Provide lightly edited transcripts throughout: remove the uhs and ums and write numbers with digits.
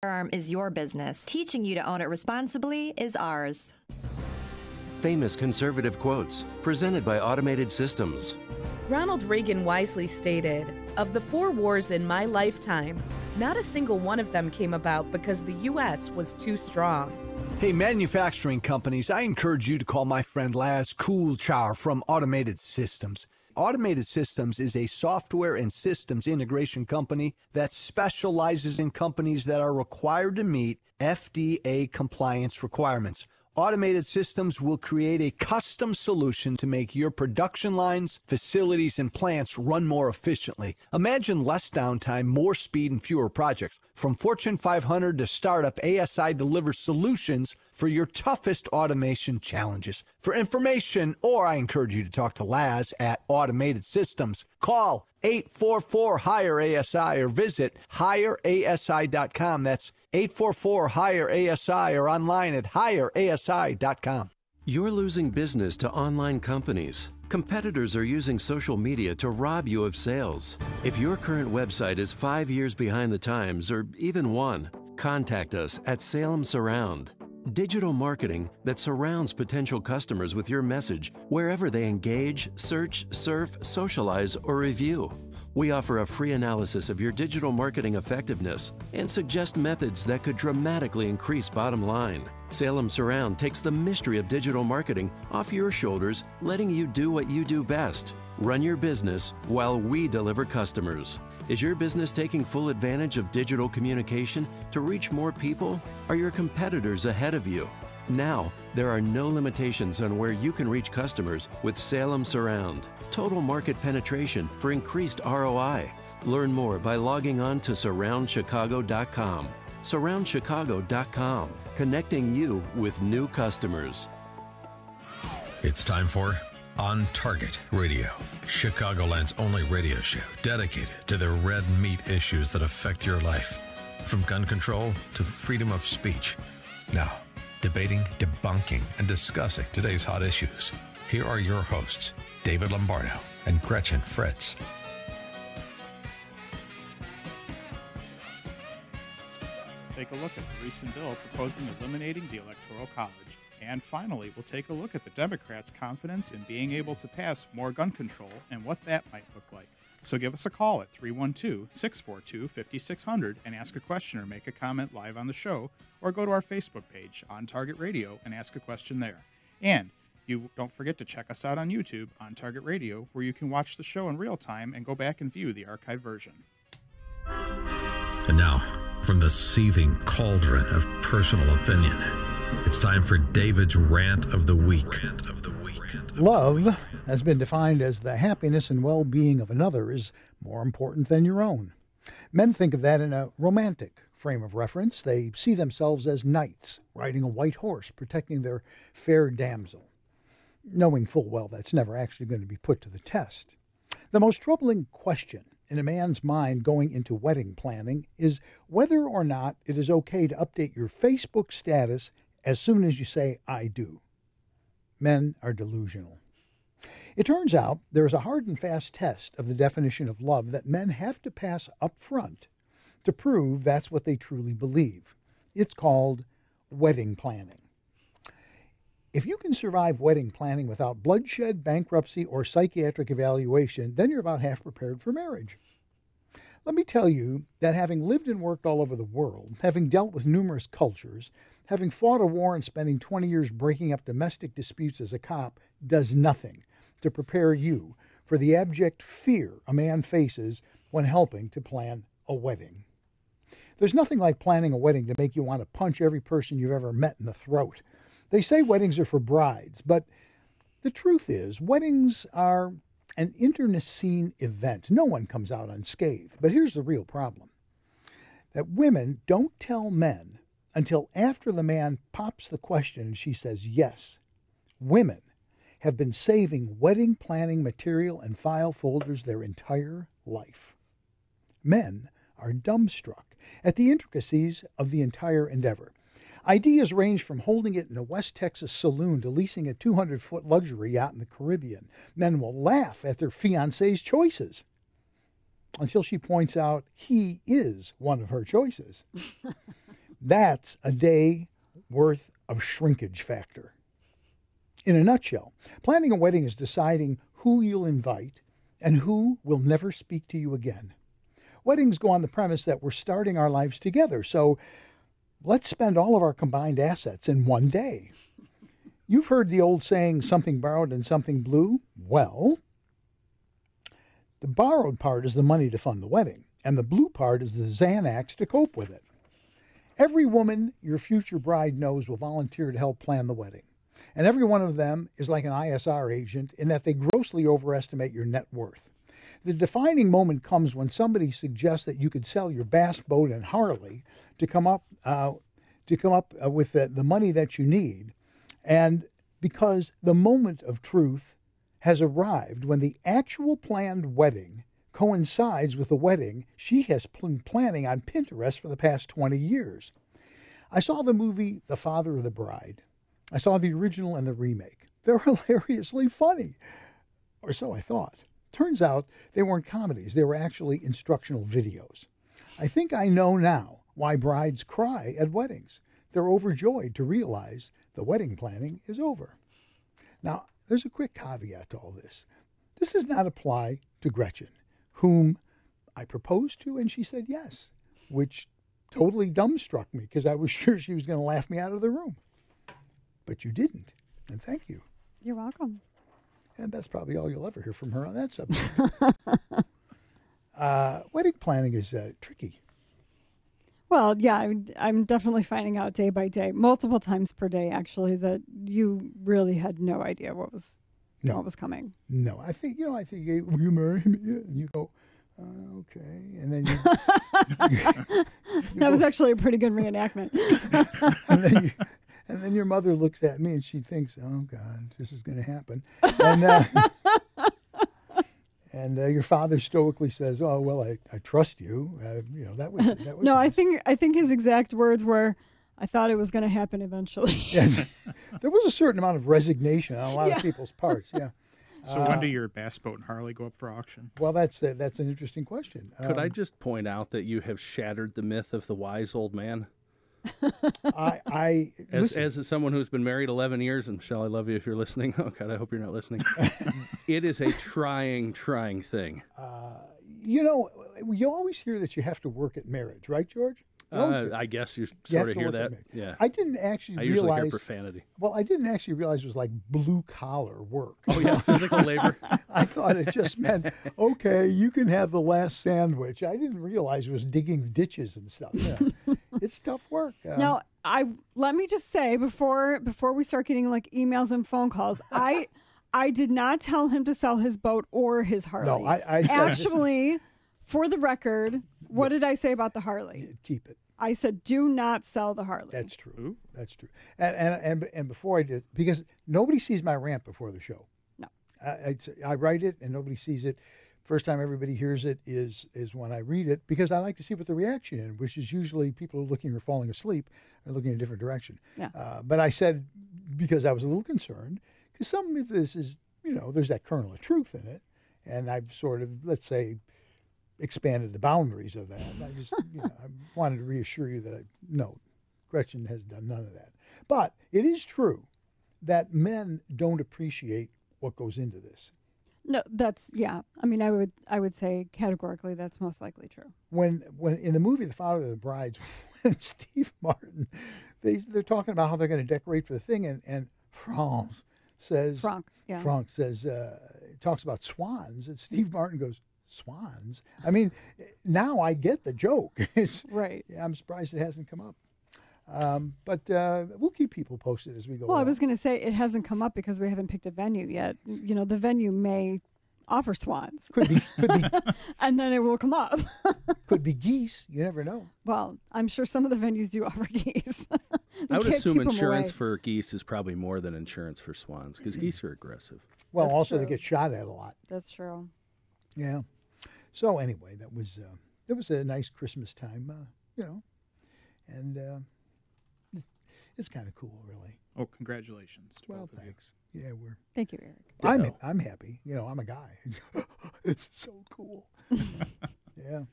Firearm is your business. Teaching you to own it responsibly is ours. Famous conservative quotes presented by Automated Systems. Ronald Reagan wisely stated, "Of the 4 wars in my lifetime, not a single one of them came about because the U.S. was too strong." Hey, manufacturing companies, I encourage you to call my friend Laz Coolchar from Automated Systems. Automated Systems is a software and systems integration company that specializes in companies that are required to meet FDA compliance requirements. Automated Systems will create a custom solution to make your production lines, facilities, and plants run more efficiently. Imagine less downtime, more speed, and fewer projects. From Fortune 500 to startup, ASI delivers solutions for your toughest automation challenges. For information, or I encourage you to talk to Laz at Automated Systems, call 844-HIRE-ASI or visit hireasi.com. That's 844-HIRE-ASI or online at hireasi.com. You're losing business to online companies. Competitors are using social media to rob you of sales. If your current website is 5 years behind the times or even 1, contact us at Salem Surround. Digital marketing that surrounds potential customers with your message wherever they engage, search, surf, socialize, or review. We offer a free analysis of your digital marketing effectiveness and suggest methods that could dramatically increase bottom line. Salem Surround takes the mystery of digital marketing off your shoulders, letting you do what you do best. Run your business while we deliver customers. Is your business taking full advantage of digital communication to reach more people? Are your competitors ahead of you? Now, there are no limitations on where you can reach customers with Salem Surround. Total market penetration for increased ROI. Learn more by logging on to surroundchicago.com. Surroundchicago.com, connecting you with new customers. It's time for On Target Radio, Chicagoland's only radio show dedicated to the red meat issues that affect your life, from gun control to freedom of speech. Now, debating, debunking, and discussing today's hot issues. Here are your hosts, David Lombardo and Gretchen Fritz. Take a look at the recent bill proposing eliminating the Electoral College. And finally, we'll take a look at the Democrats' confidence in being able to pass more gun control and what that might look like. So give us a call at 312-642-5600 and ask a question or make a comment live on the show, or go to our Facebook page, On Target Radio, and ask a question there. And you don't forget to check us out on YouTube, On Target Radio, where you can watch the show in real time and go back and view the archived version. And now, from the seething cauldron of personal opinion, it's time for David's Rant of the Week. Love has been defined as the happiness and well-being of another is more important than your own. Men think of that in a romantic frame of reference. They see themselves as knights riding a white horse, protecting their fair damsel, knowing full well that's never actually going to be put to the test. The most troubling question in a man's mind going into wedding planning is whether or not it is okay to update your Facebook status as soon as you say, "I do." Men are delusional. It turns out there is a hard and fast test of the definition of love that men have to pass up front to prove that's what they truly believe. It's called wedding planning. If you can survive wedding planning without bloodshed, bankruptcy, or psychiatric evaluation, then you're about half prepared for marriage. Let me tell you that having lived and worked all over the world, having dealt with numerous cultures, having fought a war and spending 20 years breaking up domestic disputes as a cop does nothing to prepare you for the abject fear a man faces when helping to plan a wedding. There's nothing like planning a wedding to make you want to punch every person you've ever met in the throat. They say weddings are for brides, but the truth is weddings are an internecine event. No one comes out unscathed. But here's the real problem. That women don't tell men until after the man pops the question and she says yes. Women have been saving wedding planning material and file folders their entire life. Men are dumbstruck at the intricacies of the entire endeavor. Ideas range from holding it in a West Texas saloon to leasing a 200-foot luxury yacht in the Caribbean. Men will laugh at their fiancé's choices until she points out he is one of her choices. That's a day worth of shrinkage factor. In a nutshell, planning a wedding is deciding who you'll invite and who will never speak to you again. Weddings go on the premise that we're starting our lives together, so let's spend all of our combined assets in one day. You've heard the old saying, something borrowed and something blue? Well, the borrowed part is the money to fund the wedding, and the blue part is the Xanax to cope with it. Every woman your future bride knows will volunteer to help plan the wedding. And every one of them is like an ISR agent in that they grossly overestimate your net worth. The defining moment comes when somebody suggests that you could sell your bass boat and Harley to come up with the money that you need. And because the moment of truth has arrived when the actual planned wedding coincides with the wedding she has been planning on Pinterest for the past 20 years. I saw the movie The Father of the Bride. I saw the original and the remake. They're hilariously funny, or so I thought. Turns out they weren't comedies. They were actually instructional videos. I think I know now why brides cry at weddings. They're overjoyed to realize the wedding planning is over. Now, there's a quick caveat to all this. This does not apply to Gretchen, whom I proposed to and she said yes, which totally dumbstruck me because I was sure she was going to laugh me out of the room. But you didn't, and thank you. You're welcome. And that's probably all you'll ever hear from her on that subject. Wedding planning is tricky. Well, yeah, I'm definitely finding out day by day, multiple times per day, actually, that you really had no idea what was coming. No, I think will you marry me? And you go, okay, and then you. That was actually a pretty good reenactment. And then your mother looks at me and she thinks, oh, God, this is going to happen. And your father stoically says, oh, well, I trust you. That was No, nice. I think his exact words were, I thought it was going to happen eventually. Yes. There was a certain amount of resignation on a lot of people's parts, yeah. So when do your bass boat and Harley go up for auction? Well, that's an interesting question. Could I just point out that you have shattered the myth of the wise old man? As someone who's been married 11 years, and Michelle, I love you if you're listening. Oh, God, I hope you're not listening. It is a trying thing. You always hear that you have to work at marriage, right, George? I guess you sort of hear that. Yeah. I didn't actually realize. I usually hear profanity. Well, I didn't actually realize it was like blue collar work. Oh, yeah, physical labor. I thought it just meant, okay, you can have the last sandwich. I didn't realize it was digging ditches and stuff. Yeah. It's tough work. Now, let me just say before we start getting like emails and phone calls, I did not tell him to sell his boat or his Harley. No, I said actually. For the record, what did I say about the Harley? Keep it. I said, do not sell the Harley. That's true. Ooh. That's true. And before I did, because nobody sees my rant before the show. No. I write it and nobody sees it. First time everybody hears it is when I read it, because I like to see what the reaction is, which is usually people looking or falling asleep or looking in a different direction. Yeah. But I said, because I was a little concerned, because some of this is, there's that kernel of truth in it. And I've sort of, let's say, expanded the boundaries of that. I just, I wanted to reassure you that Gretchen has done none of that. But it is true that men don't appreciate what goes into this. No, yeah. I mean, I would say categorically that's most likely true. When in the movie The Father of the Brides, when Steve Martin, they're talking about how they're going to decorate for the thing, and Franck says, talks about swans, and Steve Martin goes, swans? I mean, now I get the joke. It's right. Yeah, I'm surprised it hasn't come up. But we'll keep people posted as we go. Well, I was going to say it hasn't come up because we haven't picked a venue yet. The venue may offer swans. Could be. And then it will come up. Could be geese. You never know. Well, I'm sure some of the venues do offer geese. I would assume insurance for geese is probably more than insurance for swans, because geese are aggressive. Well, That's also true. They get shot at a lot. That's true. Yeah. So anyway, that was a nice Christmas time, and it's kind of cool, really. Oh, congratulations to Well, both of you. thanks. Yeah, Thank you, Eric. I'm happy. I'm a guy. It's so cool. Yeah.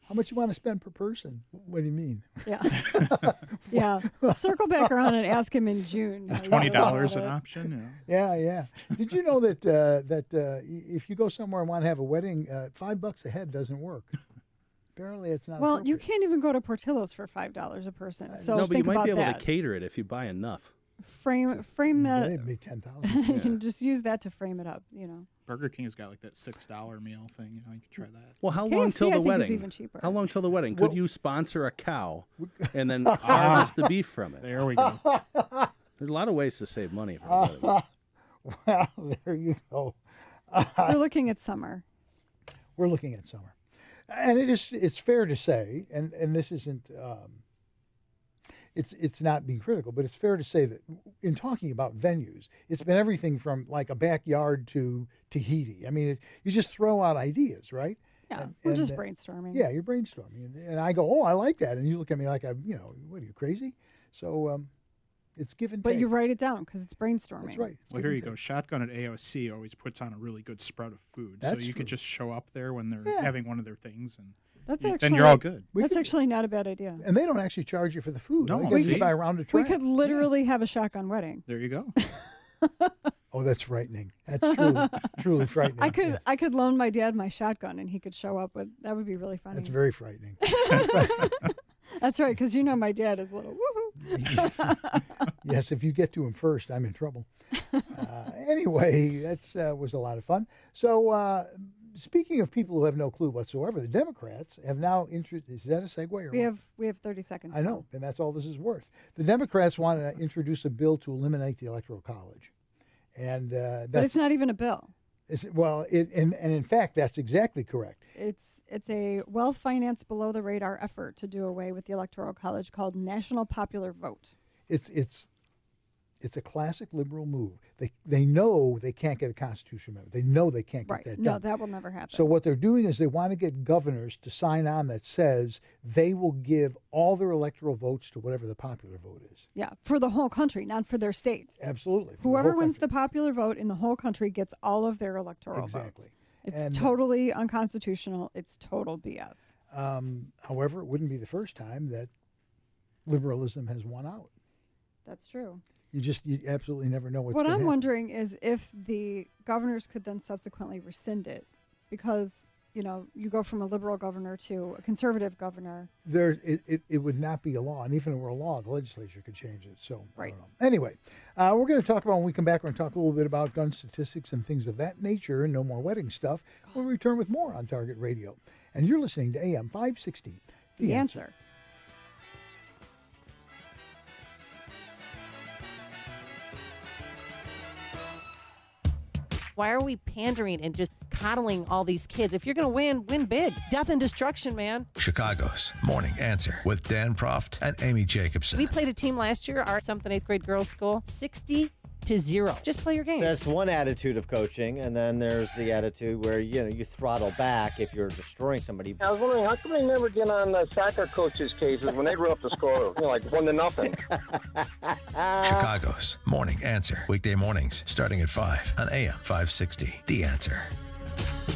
How much you want to spend per person? What do you mean? Yeah. Yeah. Circle back around and ask him in June. $20 an option. Yeah. Did you know that if you go somewhere and want to have a wedding, $5 a head doesn't work? Apparently, it's not. Well, you can't even go to Portillo's for $5 a person. So no, but think you might be about able that. to cater it if you buy enough. Frame that. It'd be $10,000. You can just use that to frame it up. Burger King's got like that $6 meal thing. You could try that. Well, how KFC, long till I the think, wedding? is even cheaper. How long till the wedding? Could you sponsor a cow and then harvest the beef from it? There we go. There's a lot of ways to save money for a wedding. Well, there you go. We're looking at summer. We're looking at summer. And it's fair to say, and this isn't, it's not being critical, but it's fair to say that in talking about venues, it's been everything from like a backyard to Tahiti. I mean, you just throw out ideas, right? Yeah, we're just brainstorming. Yeah, you're brainstorming. And I go, oh, I like that. And you look at me like, what are you, crazy? So it's give and take. But you write it down because it's brainstorming. That's right. Well, here you go. Shotgun at AOC always puts on a really good spread of food. That's so you true. could just show up there when they're having one of their things. And then you're all good. That's actually not a bad idea. And they don't actually charge you for the food. No, they can buy a round of trash. We could literally have a shotgun wedding. There you go. Oh, that's frightening. That's truly frightening. I could loan my dad my shotgun and he could show up with. That would be really funny. That's very frightening. That's right, because my dad is a little woohoo. Yes, if you get to him first, I'm in trouble. Anyway, that was a lot of fun. So, speaking of people who have no clue whatsoever, the Democrats have now introduced. Is that a segue? Or We have 30 seconds. I know, and that's all this is worth. The Democrats want to introduce a bill to eliminate the Electoral College, and but it's not even a bill. And in fact, that's exactly correct. It's a well-financed, below-the-radar effort to do away with the Electoral College called National Popular Vote. It's a classic liberal move. They know they can't get a constitutional amendment. They know they can't get that done. No, that will never happen. So what they're doing is they want to get governors to sign on that says they will give all their electoral votes to whatever the popular vote is. Yeah, for the whole country, not for their state. Absolutely. Whoever wins the popular vote in the whole country gets all of their electoral votes. It's totally unconstitutional. It's total BS. However, it wouldn't be the first time that liberalism has won out. That's true. You absolutely never know what's What going to I'm happen. wondering is if the governors could then subsequently rescind it, because you go from a liberal governor to a conservative governor. It would not be a law, and even if it were a law, the legislature could change it. So I don't know. Anyway, we're going to talk about when we come back. We're going to talk a little bit about gun statistics and things of that nature, and no more wedding stuff. We'll return with more on Target Radio, and you're listening to AM 560. The answer. Why are we pandering and just coddling all these kids? If you're going to win big. Death and destruction, man. Chicago's Morning Answer with Dan Proft and Amy Jacobson. We played a team last year, our 7th and 8th grade girls' school, 60-0. Just play your games. That's one attitude of coaching, and then there's the attitude where you throttle back if you're destroying somebody. I was wondering, how come they never get on the soccer coaches' cases when they grew up to score, like 1-0? Chicago's Morning Answer. Weekday mornings starting at 5 on AM 560. The Answer.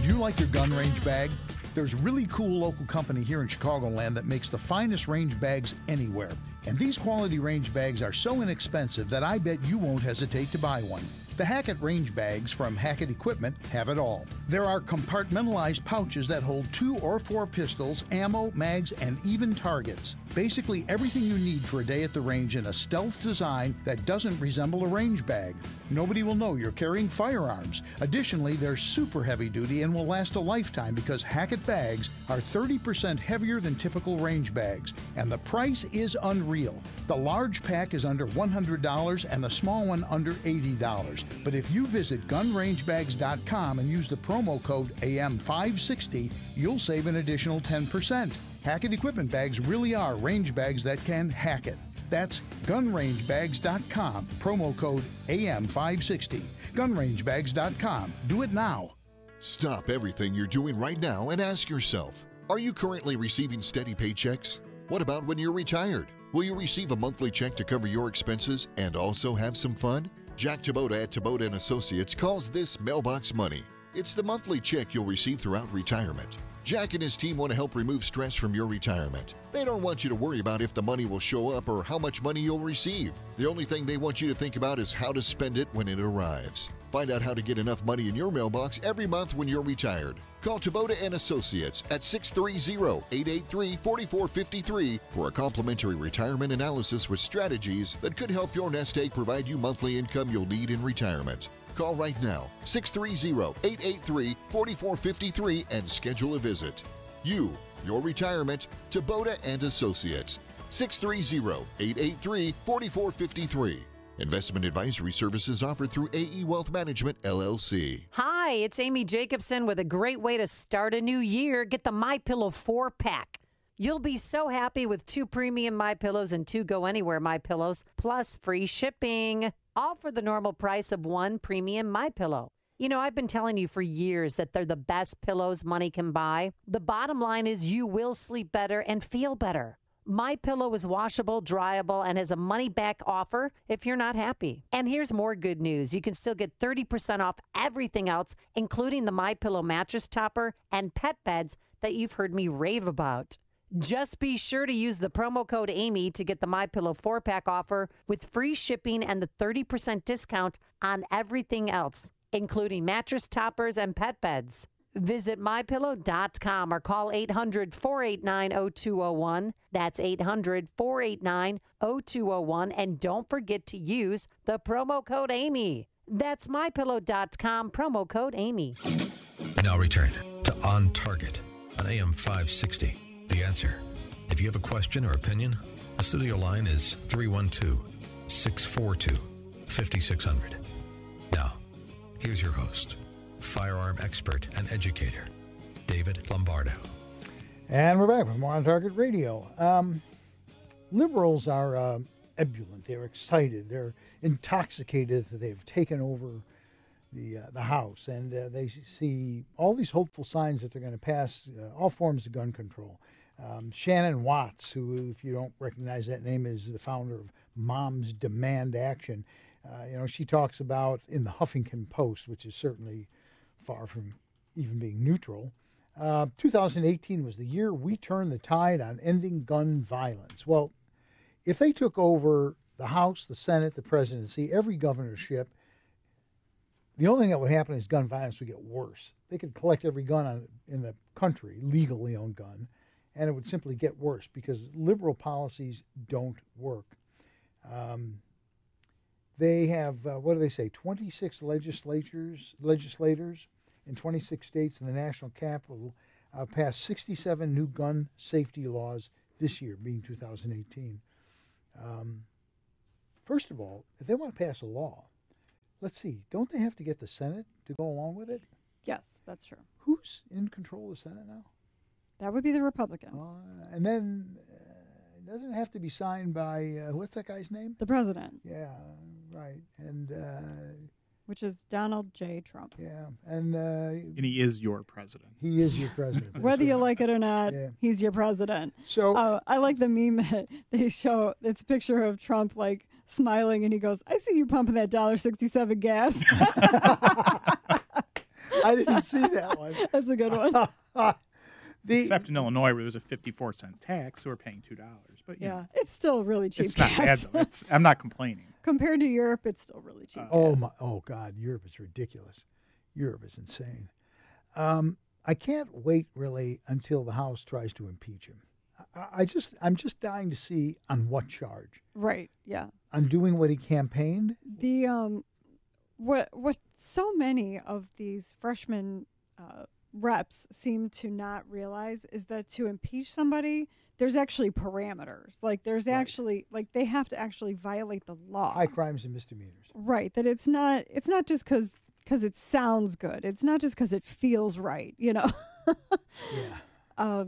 Do you like your gun range bag? There's a really cool local company here in Chicagoland that makes the finest range bags anywhere. And these quality range bags are so inexpensive that I bet you won't hesitate to buy one. The Hackett range bags from Hackett Equipment have it all. There are compartmentalized pouches that hold 2 or 4 pistols, ammo, mags, and even targets. Basically everything you need for a day at the range in a stealth design that doesn't resemble a range bag. Nobody will know you're carrying firearms. Additionally, they're super heavy duty and will last a lifetime because Hackett bags are 30% heavier than typical range bags. And the price is unreal. The large pack is under $100 and the small one under $80. But if you visit gunrangebags.com and use the promo code AM560, you'll save an additional 10%. Hackett Equipment bags really are range bags that can hack it. That's gunrangebags.com, promo code AM560. Gunrangebags.com. Do it now. Stop everything you're doing right now and ask yourself, are you currently receiving steady paychecks? What about when you're retired? Will you receive a monthly check to cover your expenses and also have some fun? Jack Tabota at Tabota & Associates calls this mailbox money. It's the monthly check you'll receive throughout retirement. Jack and his team want to help remove stress from your retirement. They don't want you to worry about if the money will show up or how much money you'll receive. The only thing they want you to think about is how to spend it when it arrives. Find out how to get enough money in your mailbox every month when you're retired. Call Tabota and Associates at 630-883-4453 for a complimentary retirement analysis with strategies that could help your nest egg provide you monthly income you'll need in retirement. Call right now, 630-883-4453 and schedule a visit. You, your retirement, Tabota and Associates, 630-883-4453. Investment advisory services offered through AE Wealth Management, LLC. Hi, it's Amy Jacobson with a great way to start a new year. Get the MyPillow 4-pack. You'll be so happy with 2 premium MyPillows and 2 Go Anywhere MyPillows, plus free shipping, all for the normal price of 1 premium MyPillow. You know, I've been telling you for years that they're the best pillows money can buy. The bottom line is you will sleep better and feel better. MyPillow is washable, dryable, and has a money-back offer if you're not happy. And here's more good news. You can still get 30% off everything else, including the MyPillow mattress topper and pet beds that you've heard me rave about. Just be sure to use the promo code Amy to get the MyPillow 4-pack offer with free shipping and the 30% discount on everything else, including mattress toppers and pet beds. Visit MyPillow.com or call 800-489-0201. That's 800-489-0201. And don't forget to use the promo code Amy. That's MyPillow.com, promo code Amy. Now return to On Target on AM 560. The Answer. If you have a question or opinion, the studio line is 312-642-5600. Now, here's your host, firearm expert and educator, David Lombardo. And we're back with more On Target Radio. Liberals are ebullient. They're excited. They're intoxicated that they've taken over the House, and they see all these hopeful signs that they're going to pass all forms of gun control. Shannon Watts, who, if you don't recognize that name, is the founder of Moms Demand Action. She talks about in the Huffington Post, which is certainly far from even being neutral. 2018 was the year we turned the tide on ending gun violence. Well, if they took over the House, the Senate, the presidency, every governorship, the only thing that would happen is gun violence would get worse. They could collect every gun in the country, legally owned gun, and it would simply get worse because liberal policies don't work. They have, 26 legislators in 26 states in the national capital passed 67 new gun safety laws this year, being 2018. First of all, if they want to pass a law, let's see, don't they have to get the Senate to go along with it? Yes, that's true. Who's in control of the Senate now? That would be the Republicans. And then it doesn't have to be signed by, what's that guy's name? The president. Yeah, right. And which is Donald J. Trump. Yeah, and he is your president. He is your president. Whether you like it or not, he's your president. So I like the meme that they show. It's a picture of Trump like smiling, and he goes, "I see you pumping that $1.67 gas." I didn't see that one. That's a good one. Except in Illinois, where there's a 54-cent tax, so we're paying $2. But you know, it's still really cheap. It's not bad though. I'm not complaining. Compared to Europe, it's still really cheap. Oh God, Europe is ridiculous. Europe is insane. I can't wait really until the House tries to impeach him. I'm just dying to see on what charge. Right. Yeah. On doing what he campaigned. The what so many of these freshman reps seem to not realize is that to impeach somebody, there's actually parameters. Like there's actually they have to actually violate the law. High crimes and misdemeanors. Right. That it's not just because it sounds good. It's not just because it feels right. Yeah.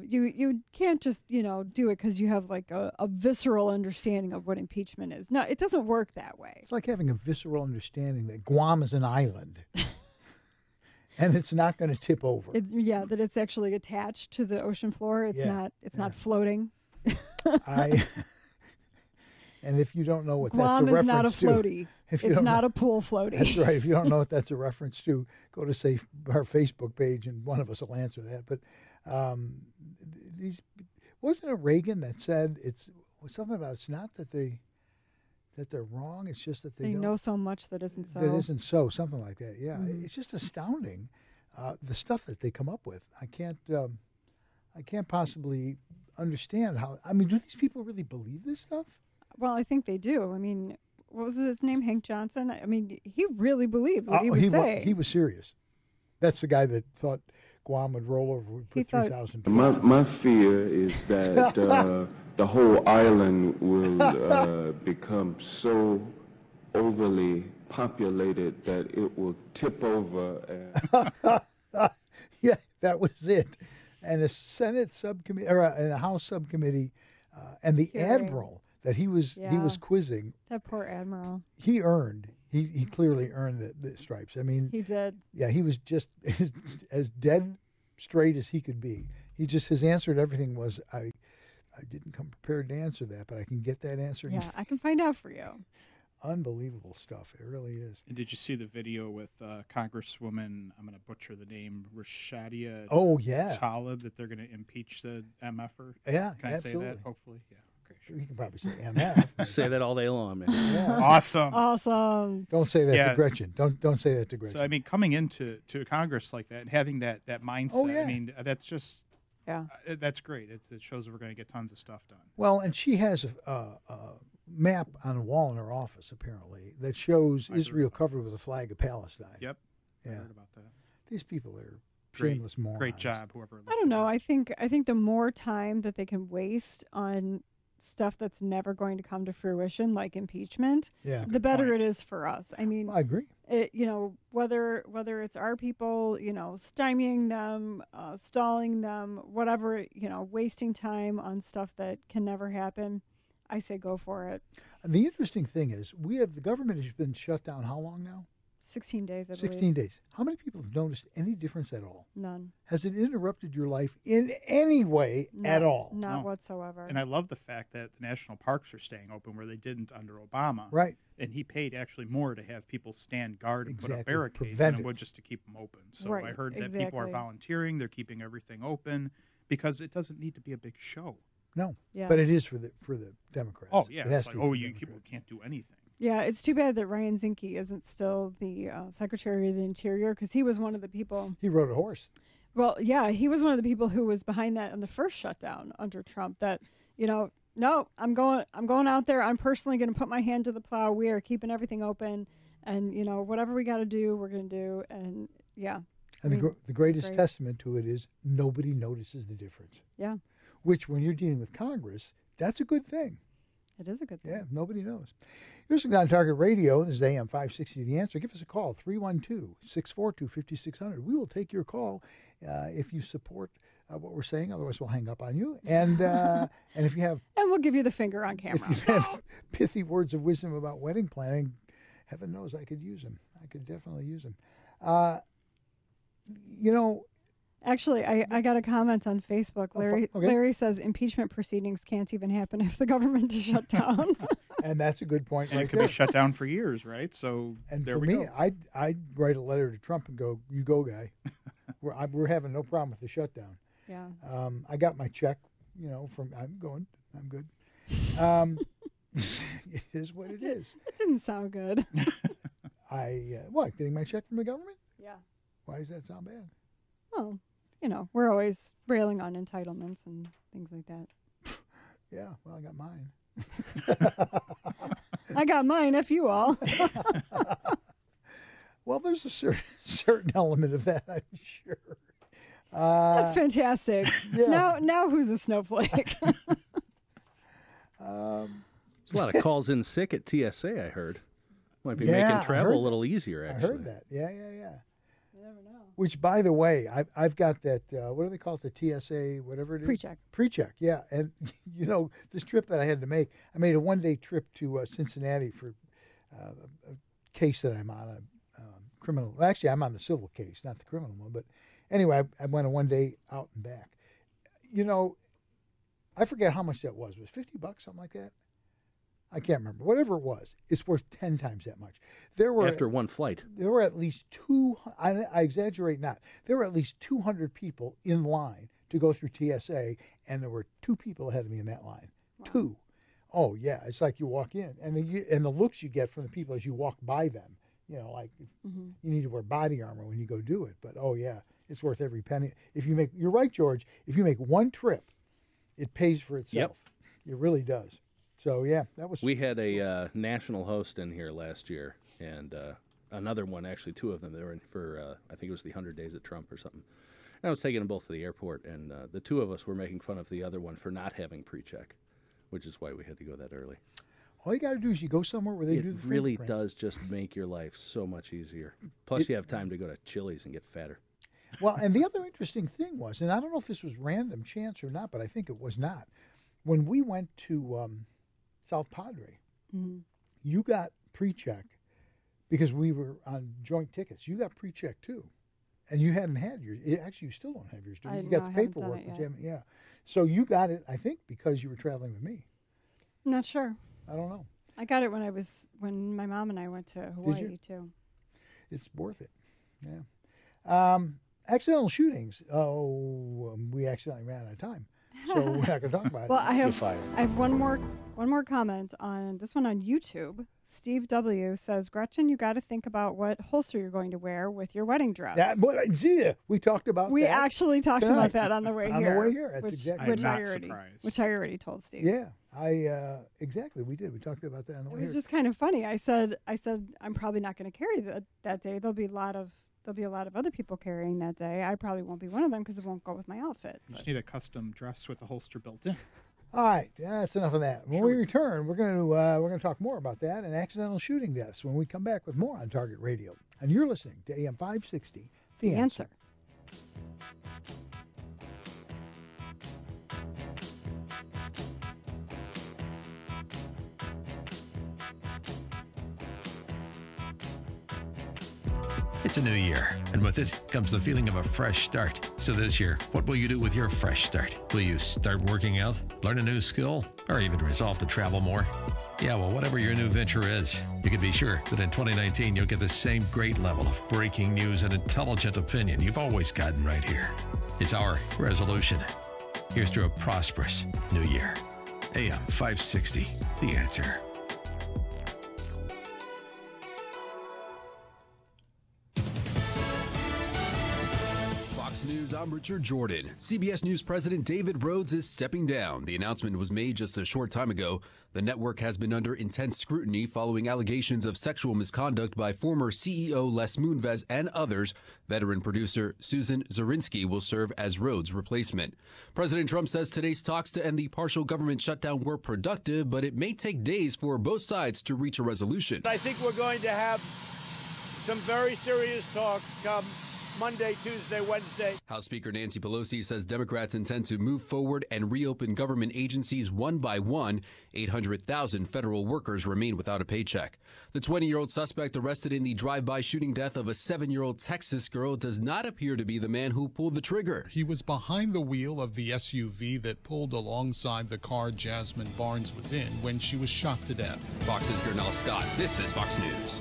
You can't just do it because you have like a visceral understanding of what impeachment is. No, it doesn't work that way. It's like having a visceral understanding that Guam is an island. And it's not going to tip over. That it's actually attached to the ocean floor. It's not floating. And if you don't know what Guam that's a reference to. Guam is not a floaty. It's not a pool floaty. That's right. If you don't know what that's a reference to, go to, say, our Facebook page, and one of us will answer that. But These wasn't it Reagan that said it's something about it's not that they're wrong. It's just that they don't know so much that isn't so. That isn't so. Something like that. Yeah, it's just astounding the stuff that they come up with. I can't possibly understand how. I mean, do these people really believe this stuff? Well, I think they do. I mean, what was his name? Hank Johnson. I mean, he really believed what he was saying. He was serious. That's the guy that thought Guam would roll over. Would put 3,000 people. My fear is that the whole island will become so overly populated that it will tip over. Yeah, that was it. And a Senate subcommittee or a House subcommittee, and the admiral that he was quizzing. That poor admiral. He clearly earned the stripes. I mean, he did. Yeah, he was just as dead straight as he could be. His answer to everything was, I didn't come prepared to answer that, but I can get that answer. Yeah, I can find out for you. Unbelievable stuff. It really is. And did you see the video with Congresswoman, I'm going to butcher the name, Rashadia Tlaib, that they're going to impeach the MFer? Yeah, Can I absolutely. say that, hopefully? Yeah. Okay, sure. You can probably say MF. Say that all day long, man. Yeah. Awesome. Don't say that to Gretchen. Don't say that to Gretchen. So, I mean, coming into Congress like that and having that mindset, I mean, that's just... Yeah, that's great. It shows that we're going to get tons of stuff done. Well, and she has a map on a wall in her office, apparently, that shows Israel covered with a flag of Palestine. Yep. Yeah. I heard about that. These people are shameless morons. Great job, whoever. I don't know. I think the more time that they can waste on stuff that's never going to come to fruition, like impeachment, the better it is for us. I mean, I agree. Whether it's our people, stymieing them, stalling them, whatever, wasting time on stuff that can never happen, I say go for it. The interesting thing is the government has been shut down how long now? 16 days, I believe. 16 days. How many people have noticed any difference at all? None. Has it interrupted your life in any way at all? Not whatsoever. And I love the fact that the national parks are staying open where they didn't under Obama. Right. And he paid actually more to have people stand guard and put up barricades Prevent than it it. would just to keep them open. So Right, I heard that people are volunteering. They're keeping everything open because it doesn't need to be a big show. No. Yeah. But it is for the Democrats. Oh, yeah. It has It's to like, be for the people can't do anything. Yeah, it's too bad that Ryan Zinke isn't still the Secretary of the Interior because he was one of the people. He rode a horse. Well, yeah, he was one of the people who was behind that in the first shutdown under Trump. That no, I'm going out there. I'm personally going to put my hand to the plow. We are keeping everything open, and whatever we got to do, we're going to do. And yeah. And the greatest testament to it is nobody notices the difference. Yeah. Which, when you're dealing with Congress, that's a good thing. It is a good thing. Yeah, nobody knows. You're listening on Target Radio. This is AM 560 The Answer. Give us a call, 312-642-5600. We will take your call if you support what we're saying. Otherwise, we'll hang up on you. And if you have... And we'll give you the finger on camera. If you have pithy words of wisdom about wedding planning, heaven knows I could use them. I could definitely use them. Actually, I got a comment on Facebook. Larry says impeachment proceedings can't even happen if the government is shut down. And that's a good point. And right it could be shut down for years, right? So and there for we me, go. I'd write a letter to Trump and go, "You go, guy." we're having no problem with the shutdown. Yeah. I got my check. I'm good. It is what it is. It didn't sound good. Getting my check from the government? Yeah. Why does that sound bad? Well, we're always railing on entitlements and things like that. Yeah, well, I got mine. I got mine, F you all. Well, there's a certain element of that, I'm sure. That's fantastic. Yeah. Now who's a snowflake? There's a lot of calls in sick at TSA, I heard. Might be making travel a little easier, actually. I heard that. Yeah. You never know. Which, by the way, I've got that, what do they call it, the TSA, whatever it is? Pre-check. Pre-check, yeah. And, this trip that I had to make, I made a one-day trip to Cincinnati for a case that I'm on, a criminal. Actually, I'm on the civil case, not the criminal one. But anyway, I went a one-day out and back. I forget how much that was. Was it $50, something like that? I can't remember. Whatever it was, it's worth 10 times that much. After one flight. There were at least I exaggerate not. There were at least 200 people in line to go through TSA, and there were 2 people ahead of me in that line. Wow. 2. Oh, yeah. It's like you walk in, and the looks you get from the people as you walk by them, you know, like you need to wear body armor when you go do it. But, oh, yeah, it's worth every penny. If you make, you're right, George, if you make one trip, it pays for itself. Yep. It really does. So, yeah, that was... We had a national host in here last year, and another one, actually 2 of them. They were in for, I think it was the 100 Days of Trump or something. And I was taking them both to the airport, and the 2 of us were making fun of the other one for not having pre-check, which is why we had to go that early. All you got to do is you go somewhere where they do the It really does just make your life so much easier. Plus, you have time to go to Chili's and get fatter. Well, and the other interesting thing was, and I don't know if this was random chance or not, but I think it was not. When we went to South Padre, you got pre-check because we were on joint tickets. You got pre-check too. And you hadn't had yours. Actually, you still don't have yours, do you? You got the paperwork. Yeah. So you got it, I think, because you were traveling with me. I'm not sure. I don't know. I got it when my mom and I went to Hawaii too. It's worth it. Yeah. Accidental shootings. Oh, we accidentally ran out of time, so we're not going to talk about Well, it. I have one more comment on this one on YouTube. Steve W. says, Gretchen, you got to think about what holster you're going to wear with your wedding dress. We talked about We that. actually talked about that on the way here. On the way here, that's exactly. Which I already told Steve. Yeah, exactly. We did. We talked about that on the way here. It was just kind of funny. I said I'm probably not going to carry that day. There'll be a lot of other people carrying that day. I probably won't be one of them because it won't go with my outfit. You just need a custom dress with the holster built in. All right, that's enough of that. When we return, we're going to talk more about that and accidental shooting deaths when we come back with more on Target Radio. And you're listening to AM 560, The Answer. It's a new year, and with it comes the feeling of a fresh start. So this year, what will you do with your fresh start? Will you start working out, learn a new skill, or even resolve to travel more? Yeah, well, whatever your new venture is, you can be sure that in 2019 you'll get the same great level of breaking news and intelligent opinion you've always gotten right here. It's our resolution. Here's to a prosperous new year. AM 560, The Answer. News, I'm Richard Jordan. CBS News President David Rhodes is stepping down. The announcement was made just a short time ago. The network has been under intense scrutiny following allegations of sexual misconduct by former CEO Les Moonves and others. Veteran producer Susan Zorinsky will serve as Rhodes' replacement. President Trump says today's talks to end the partial government shutdown were productive, but it may take days for both sides to reach a resolution. I think we're going to have some very serious talks come Monday, Tuesday, Wednesday. House Speaker Nancy Pelosi says Democrats intend to move forward and reopen government agencies one by one. 800,000 federal workers remain without a paycheck. The 20-year-old suspect arrested in the drive-by shooting death of a 7-year-old Texas girl does not appear to be the man who pulled the trigger. He was behind the wheel of the SUV that pulled alongside the car Jasmine Barnes was in when she was shot to death. Fox's Gernell Scott. This is Fox News.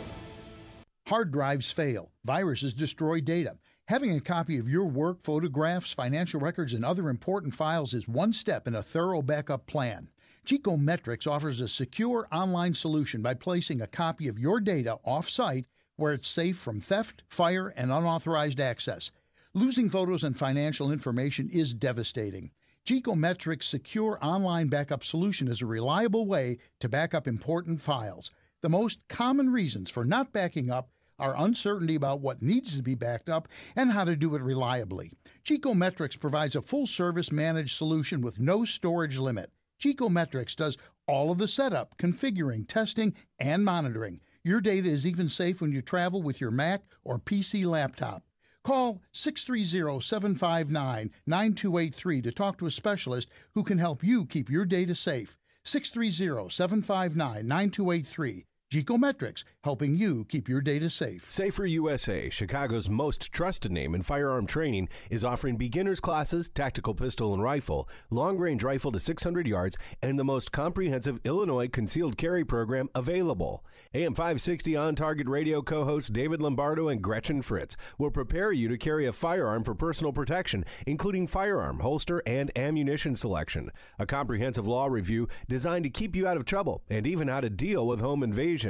Hard drives fail. Viruses destroy data. Having a copy of your work, photographs, financial records, and other important files is one step in a thorough backup plan. Geekometrics offers a secure online solution by placing a copy of your data off-site where it's safe from theft, fire, and unauthorized access. Losing photos and financial information is devastating. Geekometrics' secure online backup solution is a reliable way to back up important files. The most common reasons for not backing up are uncertainty about what needs to be backed up and how to do it reliably. Geekometrics provides a full-service managed solution with no storage limit. Geekometrics does all of the setup, configuring, testing, and monitoring. Your data is even safe when you travel with your Mac or PC laptop. Call 630-759-9283 to talk to a specialist who can help you keep your data safe. 630-759-9283. Gecometrics, helping you keep your data safe. Safer USA, Chicago's most trusted name in firearm training, is offering beginners classes, tactical pistol and rifle, long-range rifle to 600 yards, and the most comprehensive Illinois concealed carry program available. AM 560 On Target Radio co-hosts David Lombardo and Gretchen Fritz will prepare you to carry a firearm for personal protection, including firearm, holster, and ammunition selection. A comprehensive law review designed to keep you out of trouble and even how to deal with home invasions.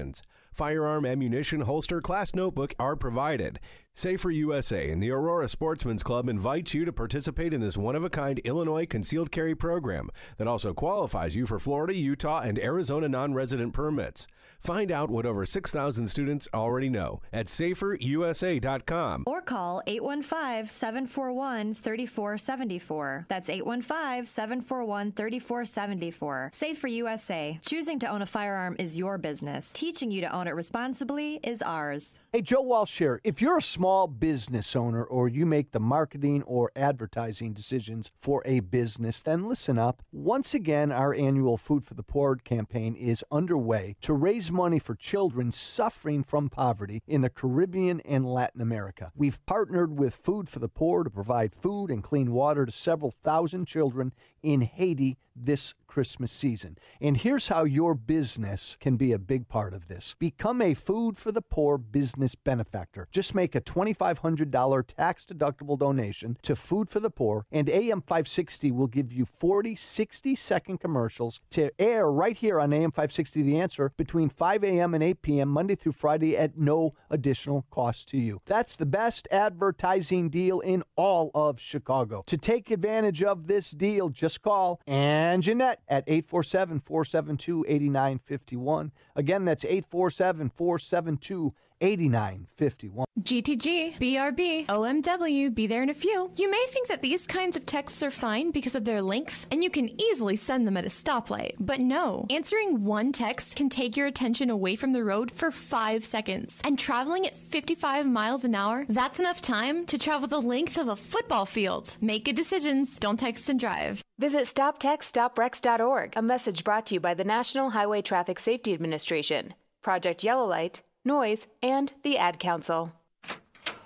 Firearm, ammunition, holster, class notebook are provided. Safer USA and the Aurora Sportsman's Club invites you to participate in this one-of-a-kind Illinois concealed carry program that also qualifies you for Florida, Utah, and Arizona non-resident permits. Find out what over 6,000 students already know at saferusa.com. Or call 815-741-3474. That's 815-741-3474. Safer USA. Choosing to own a firearm is your business. Teaching you to own it responsibly is ours. Hey, Joe Walsh here. If you're a small business owner or you make the marketing or advertising decisions for a business, then listen up. Once again, our annual Food for the Poor campaign is underway to raise money for children suffering from poverty in the Caribbean and Latin America. We've partnered with Food for the Poor to provide food and clean water to several thousand children in Haiti this Christmas season. And here's how your business can be a big part of this. Become a Food for the Poor business benefactor. Just make a $2,500 tax-deductible donation to Food for the Poor, and AM 560 will give you 40 60-second commercials to air right here on AM 560 The Answer between 5 a.m. and 8 p.m. Monday through Friday at no additional cost to you. That's the best advertising deal in all of Chicago. To take advantage of this deal, just call Ann Jeanette at 847-472-8951. Again, that's 847-472-8951. GTG, BRB, OMW, be there in a few. You may think that these kinds of texts are fine because of their length, and you can easily send them at a stoplight. But no, answering one text can take your attention away from the road for 5 seconds. And traveling at 55 miles an hour, that's enough time to travel the length of a football field. Make good decisions. Don't text and drive. Visit StopTextStopWrecks.org. A message brought to you by the National Highway Traffic Safety Administration, Project Yellow Light, Noise, and the Ad Council.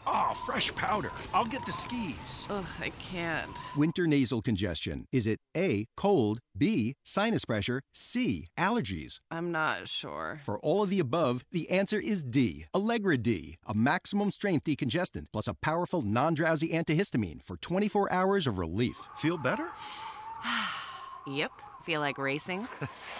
Oh, fresh powder. I'll get the skis. Ugh, I can't. Winter nasal congestion. Is it A, cold, B, sinus pressure, C, allergies? I'm not sure. For all of the above, the answer is D, Allegra D, a maximum strength decongestant, plus a powerful non-drowsy antihistamine for 24 hours of relief. Feel better? Yep. Feel like racing?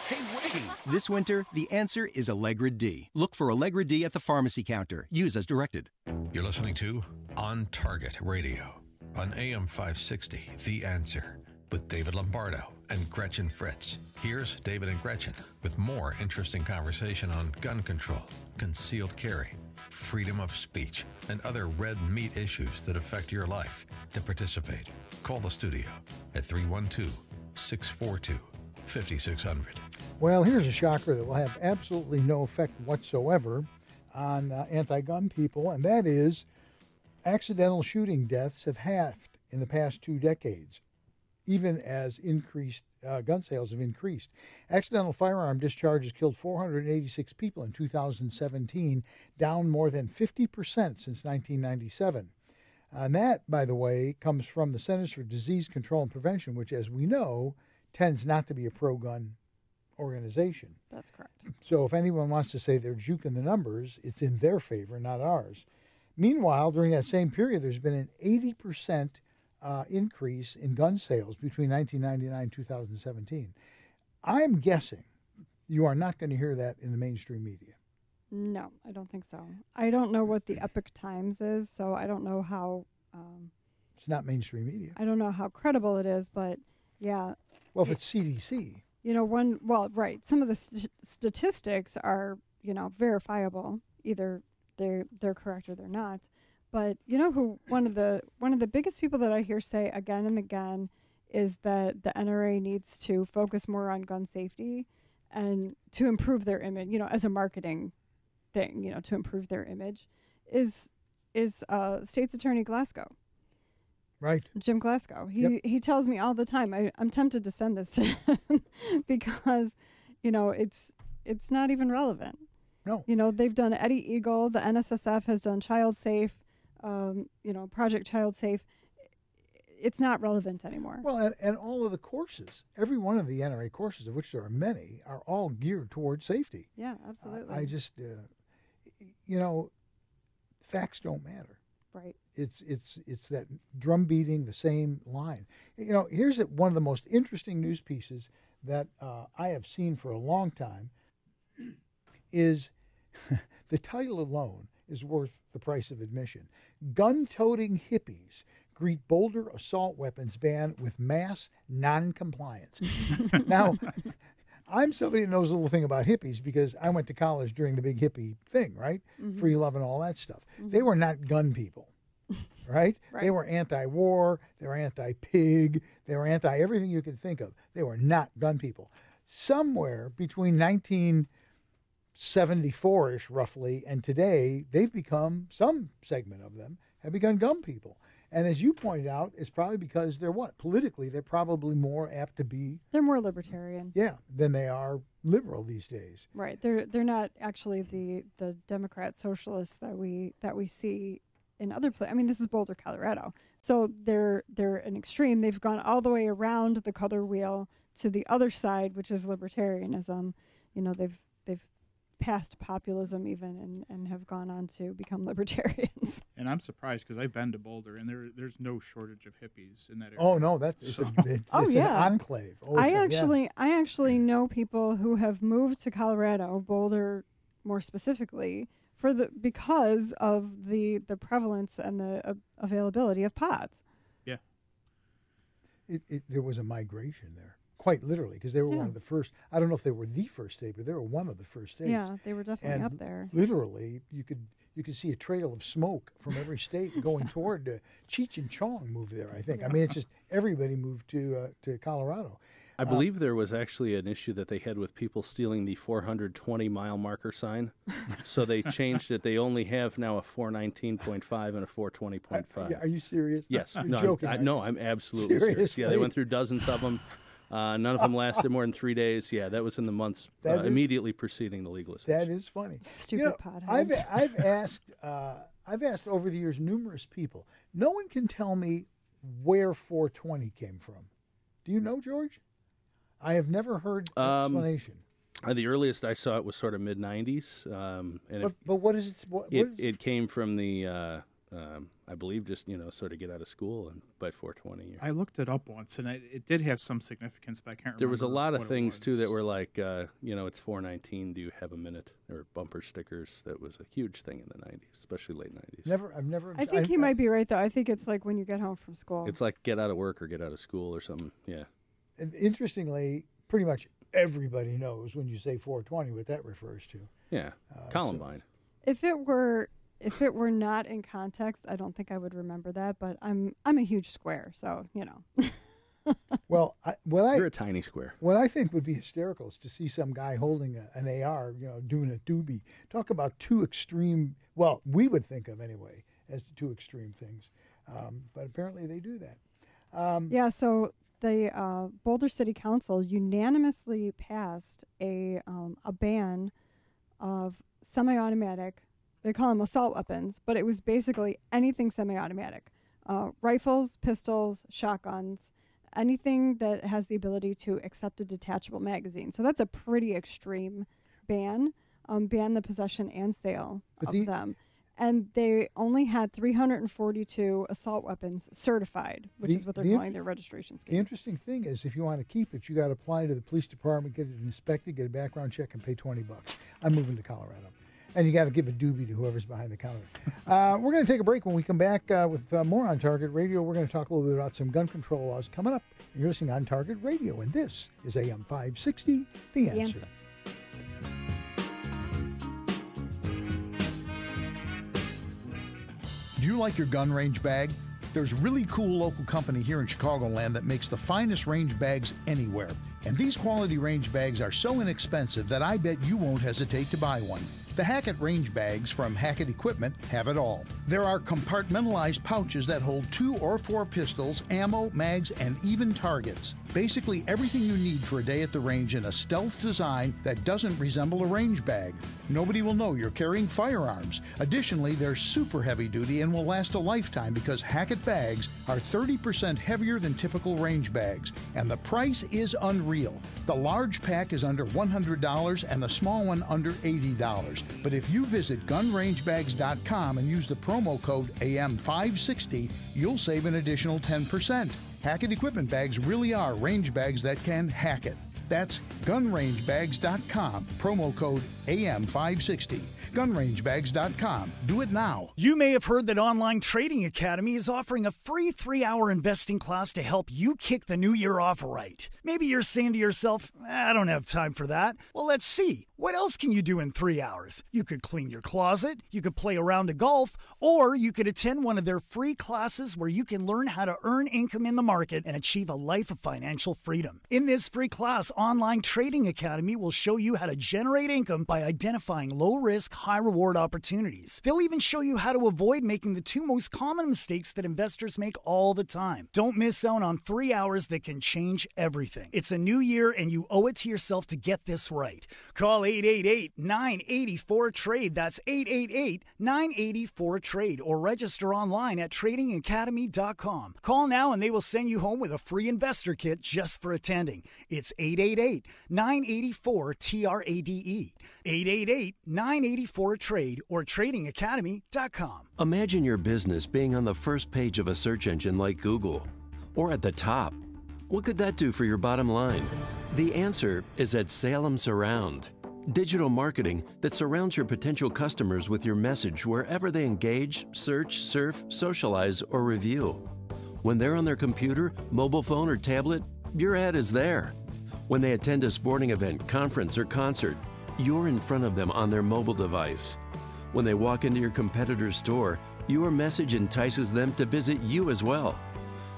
Hey, wait! This winter, the answer is Allegra D. Look for Allegra D at the pharmacy counter. Use as directed. You're listening to On Target Radio on AM 560, The Answer, with David Lombardo and Gretchen Fritz. Here's David and Gretchen with more interesting conversation on gun control, concealed carry, freedom of speech, and other red meat issues that affect your life. To participate, call the studio at 312-642-5600. Well, here's a shocker that will have absolutely no effect whatsoever on anti-gun people, and that is accidental shooting deaths have halved in the past 2 decades, even as increased gun sales have increased. Accidental firearm discharges killed 486 people in 2017, down more than 50% since 1997. And that, by the way, comes from the Centers for Disease Control and Prevention, which, as we know, tends not to be a pro-gun organization. That's correct. So if anyone wants to say they're juking the numbers, it's in their favor, not ours. Meanwhile, during that same period, there's been an 80% increase in gun sales between 1999 and 2017. I'm guessing you are not going to hear that in the mainstream media. No, I don't think so. I don't know what the Epoch Times is, so I don't know how... it's not mainstream media. I don't know how credible it is, but yeah. Well, if it's CDC. You know, right. Some of the statistics are, verifiable. Either they're correct or they're not. But you know who one of the biggest people that I hear say again and again is that the NRA needs to focus more on gun safety and to improve their image, as a marketing thing, to improve their image, is State's Attorney Glasgow. Right. Jim Glasgow. He tells me all the time. I'm tempted to send this to him because, it's not even relevant. No. You know, they've done Eddie Eagle. The NSSF has done Child Safe. Project Child Safe. It's not relevant anymore. Well, and all of the courses, every one of the NRA courses, of which there are many, are all geared towards safety. Yeah, absolutely. I just, facts don't matter. Right. It's that drum beating the same line. Here's one of the most interesting news pieces that I have seen for a long time is the title alone is worth the price of admission. Gun-toting hippies greet Boulder assault weapons ban with mass non-compliance. Now, I'm somebody that knows a little thing about hippies because I went to college during the big hippie thing, right? Mm-hmm. Free love and all that stuff. They were not gun people, right? They were anti-war, they were anti-pig, they were anti-everything you could think of. They were not gun people. Somewhere between 1974-ish, roughly, and today, they've become, some segment of them, have become gun people. And as you pointed out, it's probably because they're what? Politically, they're probably more apt to be... They're more libertarian. Yeah, than they are liberal these days. Right. They're not actually the Democrat socialists that we see in other places. I mean, this is Boulder, Colorado. So they're an extreme. They've gone all the way around the color wheel to the other side, which is libertarianism. They've past populism even and have gone on to become libertarians. And I'm surprised because I've been to Boulder and there's no shortage of hippies in that area. Oh no, it's an enclave. I actually know people who have moved to Colorado, Boulder more specifically, because of the prevalence and the availability of pots. Yeah. There was a migration there. Quite literally, because they were one of the first. I don't know if they were the first state, but they were one of the first states. Yeah, they were definitely up there. Literally, you could see a trail of smoke from every state going toward Cheech and Chong moved there. I think. I mean, it's just everybody moved to Colorado. I believe there was actually an issue that they had with people stealing the 420-mile marker sign, so they changed it. They only have now a 419.5 and a 420.5. Are you serious? Yes. You're joking. No, I'm absolutely serious. Yeah, they went through dozens of them. None of them lasted more than 3 days. Yeah, that was in the months immediately preceding the legalization. That is funny. Stupid potheads. I've asked over the years numerous people. No one can tell me where 420 came from. Do you know, George? I have never heard an explanation. The earliest I saw it was sort of mid-'90s. But what is it? It came from the... I believe just, sort of get out of school and by 420. I looked it up once, and it did have some significance, but I can't remember. There was a lot of things, too, that were like, it's 419, do you have a minute? Or bumper stickers. That was a huge thing in the 90s, especially late 90s. I think he might be right, though. I think it's like when you get home from school. It's like get out of work or get out of school or something, yeah. And interestingly, pretty much everybody knows when you say 420 what that refers to. Yeah, Columbine. If it were not in context, I don't think I would remember that. But I'm a huge square, so Well, you're a tiny square. What I think would be hysterical is to see some guy holding an AR, doing a doobie. Talk about two extreme. Well, we would think of anyway as two extreme things, but apparently they do that. Yeah. So the Boulder City Council unanimously passed a ban of semi-automatic. They call them assault weapons, but it was basically anything semi-automatic. Rifles, pistols, shotguns, anything that has the ability to accept a detachable magazine. So that's a pretty extreme ban. Ban the possession and sale of them. And they only had 342 assault weapons certified, which is what they're calling their registration scheme. The interesting thing is if you want to keep it, you got to apply to the police department, get it inspected, get a background check, and pay $20. I'm moving to Colorado. And you got to give a doobie to whoever's behind the counter. We're going to take a break. When we come back with more On Target Radio, we're going to talk a little bit about some gun control laws coming up. You're listening on Target Radio, and this is AM 560, The Answer. Do you like your gun range bag? There's a really cool local company here in Chicagoland that makes the finest range bags anywhere. And these quality range bags are so inexpensive that I bet you won't hesitate to buy one. The Hackett range bags from Hackett Equipment have it all. There are compartmentalized pouches that hold 2 or 4 pistols, ammo, mags, and even targets. Basically everything you need for a day at the range in a stealth design that doesn't resemble a range bag. Nobody will know you're carrying firearms. Additionally, they're super heavy duty and will last a lifetime because Hackett bags are 30% heavier than typical range bags, and the price is unreal. The large pack is under $100 and the small one under $80. But if you visit gunrangebags.com and use the promo code AM560, you'll save an additional 10%. Hackett Equipment bags really are range bags that can hack it. That's gunrangebags.com, promo code AM560. Gunrangebags.com. Do it now. You may have heard that Online Trading Academy is offering a free 3-hour investing class to help you kick the new year off right. Maybe you're saying to yourself, I don't have time for that. Well, let's see. What else can you do in 3 hours? You could clean your closet, you could play a round of golf, or you could attend one of their free classes where you can learn how to earn income in the market and achieve a life of financial freedom. In this free class, Online Trading Academy will show you how to generate income by identifying low-risk, high-reward opportunities. They'll even show you how to avoid making the 2 most common mistakes that investors make all the time. Don't miss out on 3 hours that can change everything. It's a new year, and you owe it to yourself to get this right. Call 888-984-TRADE. That's 888-984-TRADE. Or register online at tradingacademy.com. Call now, and they will send you home with a free investor kit just for attending. It's 888-984-TRADE. 888-984-TRADE or tradingacademy.com. Imagine your business being on the first page of a search engine like Google, or at the top. What could that do for your bottom line? The answer is at Salem Surround. Digital marketing that surrounds your potential customers with your message wherever they engage, search, surf, socialize, or review. When they're on their computer, mobile phone, or tablet, your ad is there. When they attend a sporting event, conference, or concert, you're in front of them on their mobile device. When they walk into your competitor's store, your message entices them to visit you as well.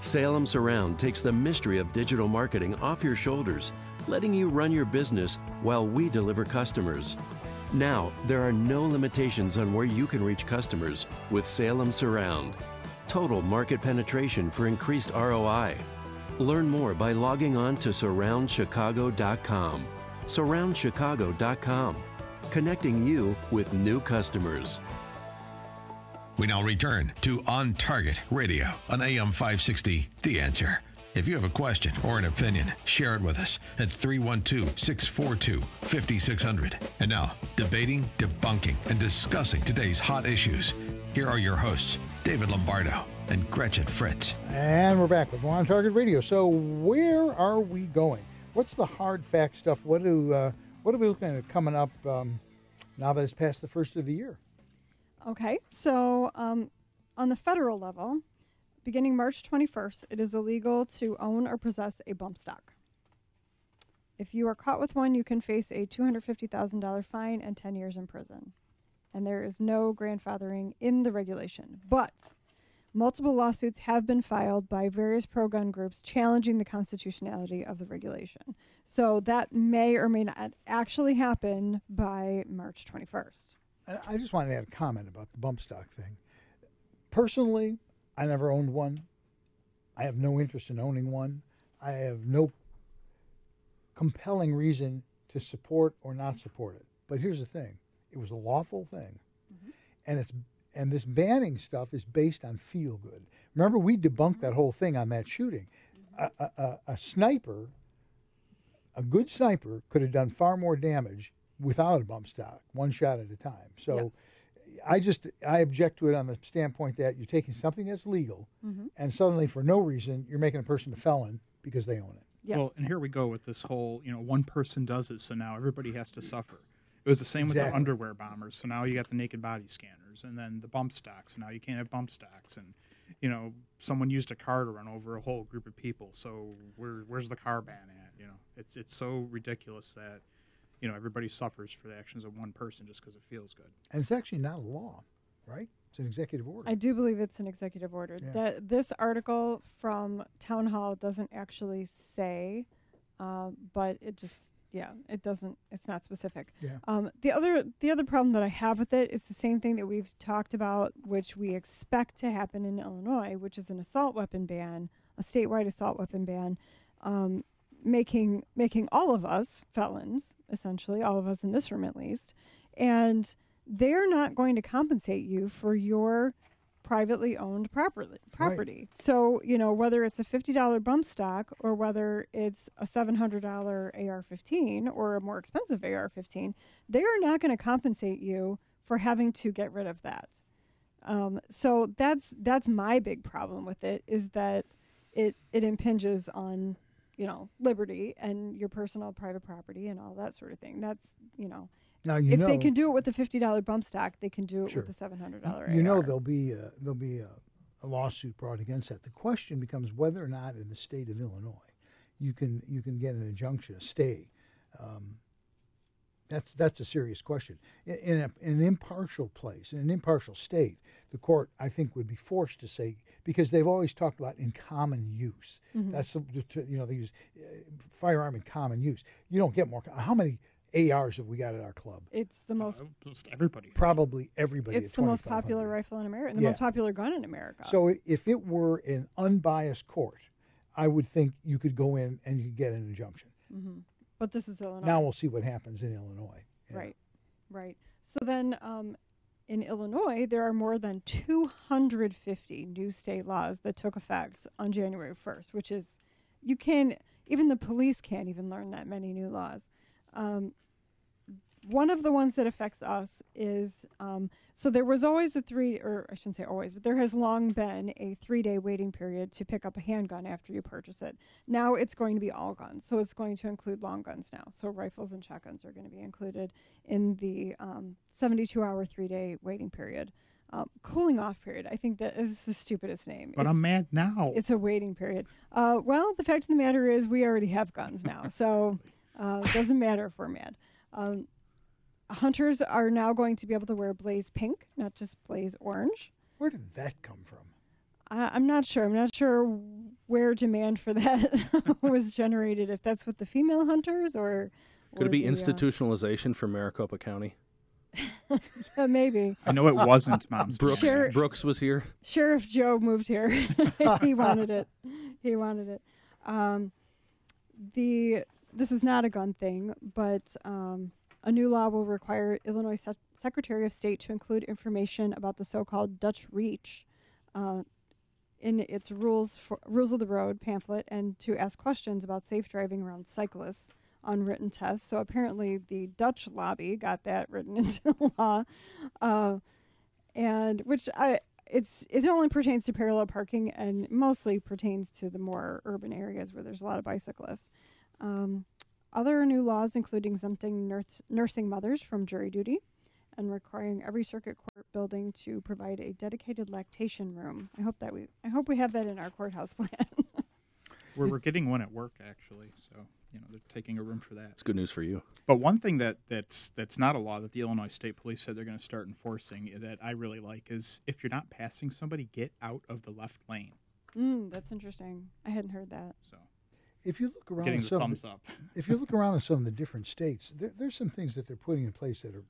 Salem Surround takes the mystery of digital marketing off your shoulders, letting you run your business while we deliver customers. Now, there are no limitations on where you can reach customers with Salem Surround. Total market penetration for increased ROI. Learn more by logging on to surroundchicago.com. surroundchicago.com, connecting you with new customers. We now return to On Target Radio on AM 560, The Answer. If you have a question or an opinion, share it with us at 312-642-5600. And now, debating, debunking, and discussing today's hot issues. Here are your hosts, David Lombardo and Gretchen Fritz. And we're back with more On Target Radio. So where are we going? What's the hard fact stuff? What are we looking at coming up now that it's past the first of the year? Okay, so on the federal level, beginning March 21st, it is illegal to own or possess a bump stock. If you are caught with one, you can face a $250,000 fine and 10 years in prison. And there is no grandfathering in the regulation. But multiple lawsuits have been filed by various pro-gun groups challenging the constitutionality of the regulation. So that may or may not actually happen by March 21st. I just wanted to add a comment about the bump stock thing. Personally, I never owned one. I have no interest in owning one. I have no compelling reason to support or not support it. But here's the thing. It was a lawful thing. Mm-hmm. And this banning stuff is based on feel good. Remember, we debunked that whole thing on that shooting. Mm-hmm. A sniper, a good sniper, could have done far more damage without a bump stock, one shot at a time. So yes. I object to it on the standpoint that you're taking something that's legal, mm-hmm. and suddenly for no reason you're making a person a felon because they own it. Yes. Well, and here we go with this whole, one person does it, so now everybody has to suffer. It was the same with the underwear bombers. So now you got the naked body scanners, and then the bump stocks. So now you can't have bump stocks, and someone used a car to run over a whole group of people. So where's the car ban at? It's so ridiculous that everybody suffers for the actions of one person just because it feels good. And it's actually not a law, right? It's an executive order. I do believe it's an executive order. Yeah. This article from Town Hall doesn't actually say, but it just Yeah, it doesn't. It's not specific. Yeah. The other problem that I have with it is the same thing that we've talked about, which we expect to happen in Illinois, which is an assault weapon ban, a statewide assault weapon ban, making all of us felons, essentially, all of us in this room at least, and they're not going to compensate you for your privately owned property. Right. So, whether it's a $50 bump stock or whether it's a $700 AR-15 or a more expensive AR-15, they are not going to compensate you for having to get rid of that. So that's my big problem with it, is that it impinges on, liberty and your personal private property and all that sort of thing. That's, Now, if they can do it with the $50 bump stock, they can do it Sure. with the $700 AR. There'll be a lawsuit brought against that. The question becomes whether or not in the state of Illinois you can get an injunction, a stay. That's a serious question. In an impartial place, in an impartial state, the court, I think, would be forced to say, because they've always talked about in common use. Mm-hmm. That's they use firearm in common use. You don't get more. How many ARs have we got at our club? It's the most. Everybody. Probably everybody. It's at the most 2,500. popular rifle in America, the Yeah. most popular gun in America. So if it were an unbiased court, I would think you could go in and you could get an injunction. Mm-hmm. But this is Illinois. Now we'll see what happens in Illinois. Yeah. Right. So then in Illinois, there are more than 250 new state laws that took effect on January 1st, which is, even the police can't even learn that many new laws. One of the ones that affects us is, so there was always I shouldn't say always, but there has long been a 3-day waiting period to pick up a handgun after you purchase it. Now it's going to be all guns. So it's going to include long guns now. So rifles and shotguns are going to be included in the 72-hour 3-day waiting period. Cooling off period, I think that is the stupidest name. But I'm mad now. It's a waiting period. Well, the fact of the matter is we already have guns now. So it doesn't matter if we're mad. Hunters are now going to be able to wear blaze pink, not just blaze orange. Where did that come from? I'm not sure. I'm not sure where demand for that was generated, if that's with the female hunters or... Could it be institutionalization for Maricopa County? Yeah, maybe. I know it wasn't, Mom's. Brooks was here. Sheriff Joe moved here. He wanted it. This is not a gun thing, but... a new law will require Illinois Secretary of State to include information about the so-called Dutch Reach in its rules of the road pamphlet, and to ask questions about safe driving around cyclists on written tests. So apparently the Dutch lobby got that written into law, and it only pertains to parallel parking and mostly pertains to the more urban areas where there's a lot of bicyclists. Other new laws include exempting nursing mothers from jury duty and requiring every circuit court building to provide a dedicated lactation room. I hope we have that in our courthouse plan. We're getting one at work, actually, so they're taking a room for that. It's good news for you. But one thing that's not a law that the Illinois State Police said they're going to start enforcing that I really like is if you're not passing somebody, get out of the left lane. That's interesting. I hadn't heard that. So. If you look around, Getting the thumbs up. If you look around at some of the different states, there's some things that they're putting in place that are,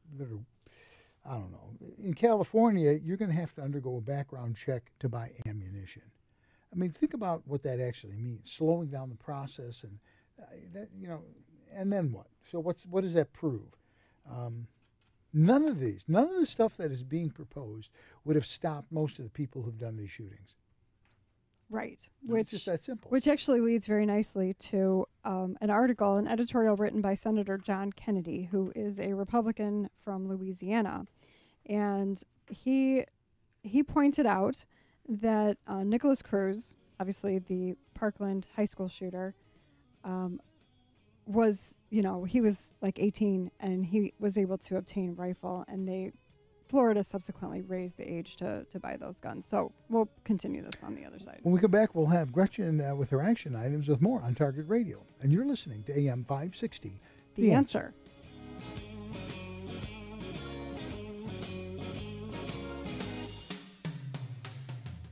I don't know. In California, you're going to have to undergo a background check to buy ammunition. I mean, think about what that actually means. Slowing down the process, and and then what? So what does that prove? None of the stuff that is being proposed would have stopped most of the people who've done these shootings. Right, it's just that simple. Which actually leads very nicely to an editorial written by Senator John Kennedy, who is a Republican from Louisiana, and he pointed out that Nicholas Cruz, obviously the Parkland high school shooter, was he was like 18 and he was able to obtain a rifle, and Florida subsequently raised the age to buy those guns. So we'll continue this on the other side. When we come back, we'll have Gretchen with her action items with more on Target Radio. And you're listening to AM 560. The Answer.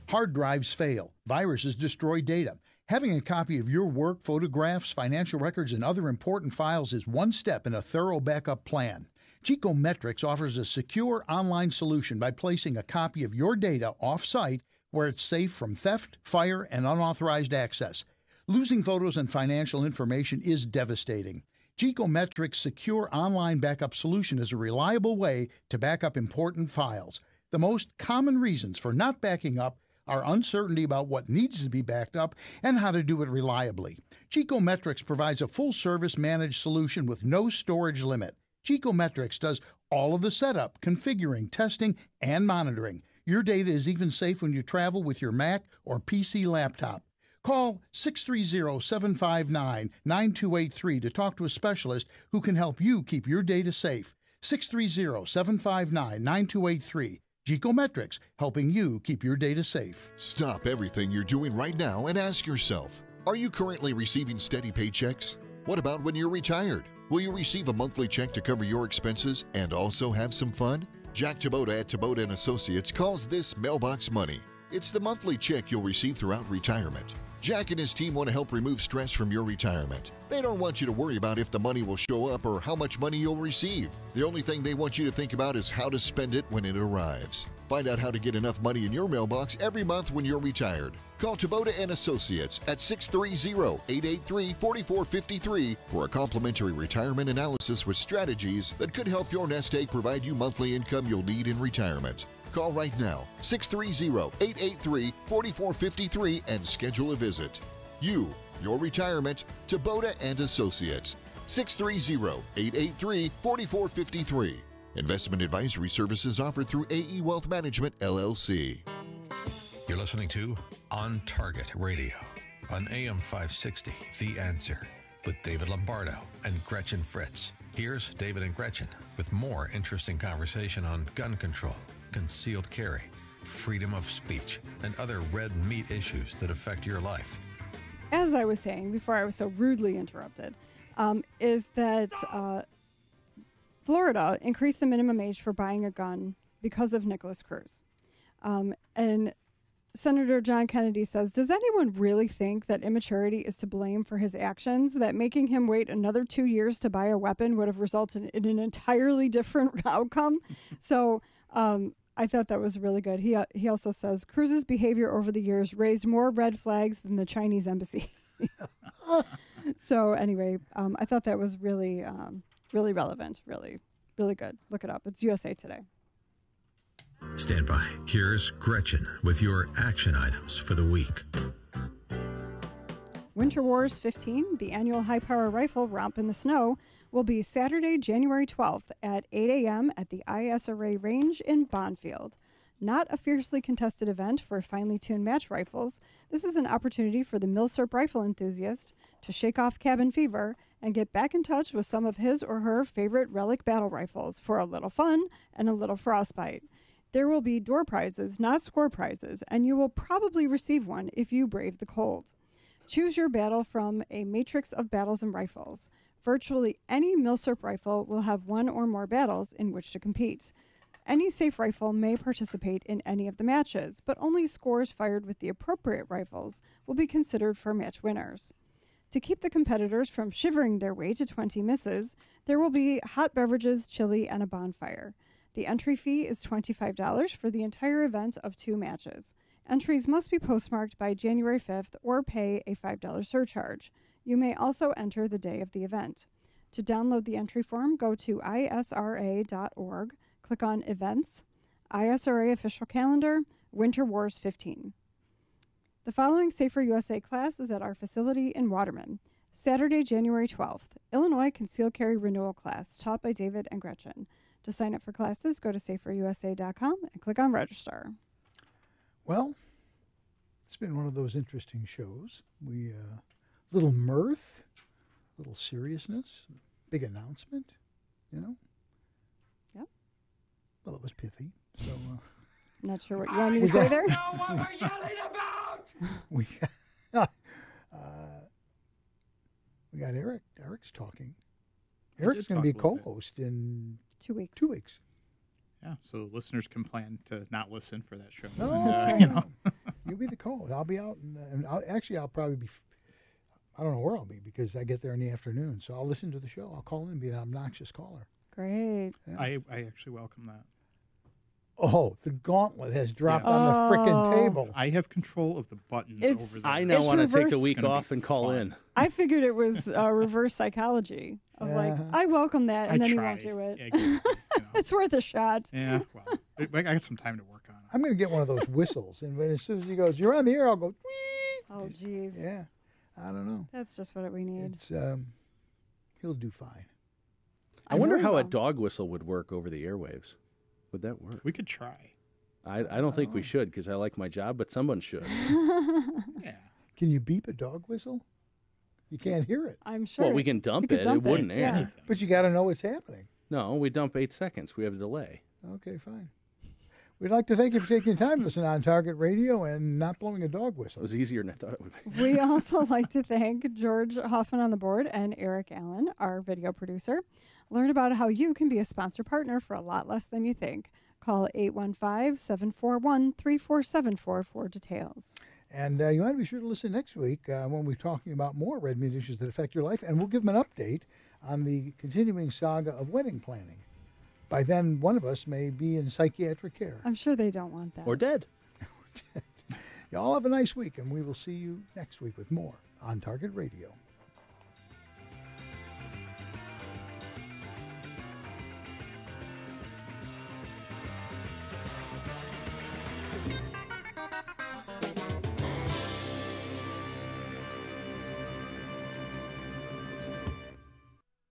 Hard drives fail. Viruses destroy data. Having a copy of your work, photographs, financial records, and other important files is one step in a thorough backup plan. Geekometrics offers a secure online solution by placing a copy of your data off-site where it's safe from theft, fire, and unauthorized access. Losing photos and financial information is devastating. Geekometrics' secure online backup solution is a reliable way to back up important files. The most common reasons for not backing up are uncertainty about what needs to be backed up and how to do it reliably. Geekometrics provides a full-service managed solution with no storage limit. Geekometrics does all of the setup, configuring, testing, and monitoring. Your data is even safe when you travel with your Mac or PC laptop. Call 630-759-9283 to talk to a specialist who can help you keep your data safe. 630-759-9283. Geekometrics, helping you keep your data safe. Stop everything you're doing right now and ask yourself, are you currently receiving steady paychecks? What about when you're retired? Will you receive a monthly check to cover your expenses and also have some fun? Jack Tabota at Tabota & Associates calls this mailbox money. It's the monthly check you'll receive throughout retirement. Jack and his team want to help remove stress from your retirement. They don't want you to worry about if the money will show up or how much money you'll receive. The only thing they want you to think about is how to spend it when it arrives. Find out how to get enough money in your mailbox every month when you're retired. Call Tabota & Associates at 630-883-4453 for a complimentary retirement analysis with strategies that could help your nest egg provide you monthly income you'll need in retirement. Call right now, 630-883-4453 and schedule a visit. You, your retirement, Tabota & Associates, 630-883-4453. Investment advisory services offered through AE Wealth Management, LLC. You're listening to On Target Radio on AM 560, The Answer, with David Lombardo and Gretchen Fritz. Here's David and Gretchen with more interesting conversation on gun control, concealed carry, freedom of speech, and other red meat issues that affect your life. As I was saying before I was so rudely interrupted, is that Florida increased the minimum age for buying a gun because of Nicholas Cruz. And Senator John Kennedy says, does anyone really think that immaturity is to blame for his actions, that making him wait another 2 years to buy a weapon would have resulted in an entirely different outcome? So I thought that was really good. He also says, Cruz's behavior over the years raised more red flags than the Chinese embassy. So anyway, I thought that was really, really relevant, really, really good. Look it up. It's USA Today. Stand by. Here's Gretchen with your action items for the week. Winter Wars 15, the annual high-power rifle romp in the snow, will be Saturday, January 12th at 8 a.m. at the ISRA range in Bonfield. Not a fiercely contested event for finely tuned match rifles, this is an opportunity for the milsurp rifle enthusiast to shake off cabin fever and get back in touch with some of his or her favorite relic battle rifles for a little fun and a little frostbite. There will be door prizes, not score prizes, and you will probably receive one if you brave the cold. Choose your battle from a matrix of battles and rifles. Virtually any milsurp rifle will have one or more battles in which to compete. Any safe rifle may participate in any of the matches, but only scores fired with the appropriate rifles will be considered for match winners. To keep the competitors from shivering their way to 20 misses, there will be hot beverages, chili, and a bonfire. The entry fee is $25 for the entire event of 2 matches. Entries must be postmarked by January 5th or pay a $5 surcharge. You may also enter the day of the event. To download the entry form, go to isra.org, click on Events, ISRA Official Calendar, Winter Wars 15. The following Safer USA class is at our facility in Waterman. Saturday, January 12th, Illinois Concealed Carry Renewal Class, taught by David and Gretchen. To sign up for classes, go to saferusa.com and click on Register. Well, it's been one of those interesting shows. We, little mirth, little seriousness, big announcement, you know? Yep. Well, it was pithy, so... Not sure what you want me to say there. I don't know what we're yelling about! We got Eric. Eric's talking. Eric's going to be a co-host in 2 weeks. 2 weeks. Yeah, so listeners can plan to not listen for that show. Oh, And, that's right. you know. You'll be the co-host. I'll be out, and I'll probably be. I don't know where I'll be because I get there in the afternoon. So I'll listen to the show. I'll call in and be an obnoxious caller. Great. Yeah. I actually welcome that. Oh, the gauntlet has dropped on the frickin' table. I have control of the buttons It's- over there. I now want to take reverse. a week It's gonna off be and call fun. in. I figured it was reverse psychology of like, I welcome that, and I then tried. he won't do it. Yeah, exactly, It's worth a shot. Yeah, well, I got some time to work on it. I'm going to get one of those whistles, and as soon as he goes, "You're on the air," I'll go, "Wee!" Oh, jeez. Yeah, I don't know. That's just what we need. It's he'll do fine. I wonder how a dog whistle would work over the airwaves. Would that work? We could try. I don't think we should because I like my job, but someone should. Can you beep a dog whistle? You can't hear it. I'm sure. Well, we can dump it. It wouldn't air anything. But you got to know what's happening. No, we dump 8 seconds. We have a delay. Okay, fine. We'd like to thank you for taking the time to listen on Target Radio and not blowing a dog whistle. It was easier than I thought it would be. We also like to thank George Hoffman on the board and Eric Allen, our video producer. Learn about how you can be a sponsor partner for a lot less than you think. Call 815-741-3474 for details. And you want to be sure to listen next week when we're talking about more red meat issues that affect your life, and we'll give them an update on the continuing saga of wedding planning. By then, one of us may be in psychiatric care. I'm sure they don't want that. Or dead. Y'all have a nice week, and we will see you next week with more on Target Radio.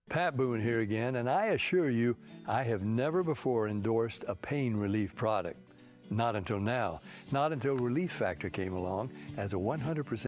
Pat Boone here again, and I assure you, I have never before endorsed a pain relief product. Not until now. Not until Relief Factor came along as a 100%